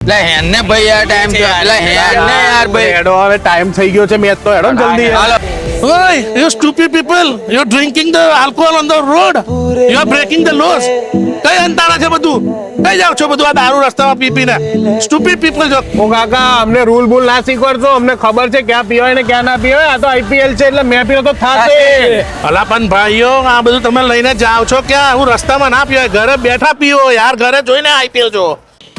એટલે હેને ભાઈ યાર ટાઈમ થયો એટલે હેને યાર ભાઈ હેડો હવે ટાઈમ થઈ ગયો છે મેચ તો હેડો ને જલ્દી હાલો Oi, you stupid people! You're drinking the alcohol on the road. You're breaking the laws. કઈ અંતાણા છે બધું? કઈ જાવ છો બધું આ દારૂ રસ્તામાં પી પીને? Stupid people જો. ઓ કાકા અમને રૂલ બુલ ના શીખવાડશો અમને ખબર છે ક્યાં પીવાય ને ક્યાં ના પીવાય આ તો આઈપીએલ છે એટલે મેં પીવો તો થાશે અલા પણ ભાઈઓ આ બધું તમે લઈને જાવ છો ક્યાં? હું રસ્તામાં ના પીવાય ઘરે બેઠા પીવો યાર ઘરે જોઈને આઈપીએલ જો.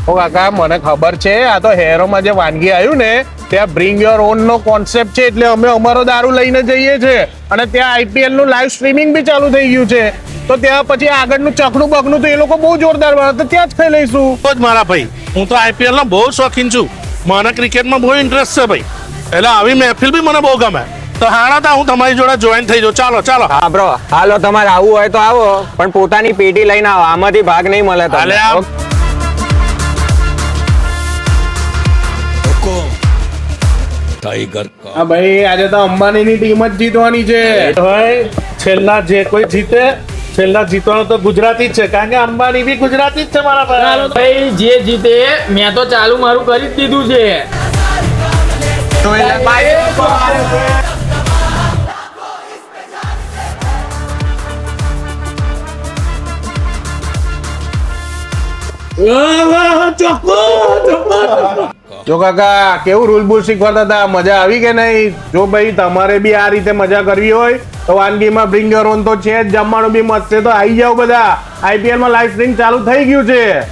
ઓ કાકા મને ખબર છે આ તો હેરોમાં જે વાનગી આવ્યું ને ત્યાં બ્રિંગ યોર ઓન નો કોન્સેપ્ટ છે એટલે અમે અમારો દારૂ લઈને જઈએ છે અને ત્યાં આઈપીએલ નું લાઈવ સ્ટ્રીમિંગ બી ચાલુ થઈ ગયું છે તો ત્યાં પછી આગળનું ચકડું બકનું તો એ લોકો બહુ જોરદાર બનાવે તો ત્યાં જ ખાઈ લઈશું. જ મારા ભાઈ હું તો આઈપીએલ નો બહુ શોખીન છું. મને ક્રિકેટમાં બહુ ઇન્ટરેસ્ટ છે ભાઈ એટલે આવી મહેફિલ બી મને બહુ ગમે. તો હાણા હું તમારી જોડે જોઈન થઈ જાઉં. ચાલો ચાલો હા બ્રો હાલો તમારે આવવું હોય તો આવો પણ પોતાની પેટી લઈને આવો આમાંથી ભાગ નહીં મળે હાલે તમને. આવ. હા ભાઈ આજે તો અંબાણીની ટીમ જ જીતવાની છે. ભાઈ છેલ્લા જે કોઈ જીતે છેલ્લા જીતવાનો તો ગુજરાતી જ છે કારણ કે અંબાણી બી ગુજરાતી જ છે મારા ભાઈ. ભાઈ જે જીતે મેં તો ચાલુ મારું કરી જ દીધું છે. જો કાકા કેવું રૂલ બુલ શીખવાડતા હતા મજા આવી કે નહીં? જો ભાઈ તમારે બી આ રીતે મજા કરવી હોય તો વાનગીમાં બ્રિંગ યોર ઓન તો છે જ જમવાનું બી મસ્ત છે તો આવી જાઓ બધા આઈપીએલ માં લાઈવ સ્ટ્રીમ ચાલુ થઈ ગયું છે.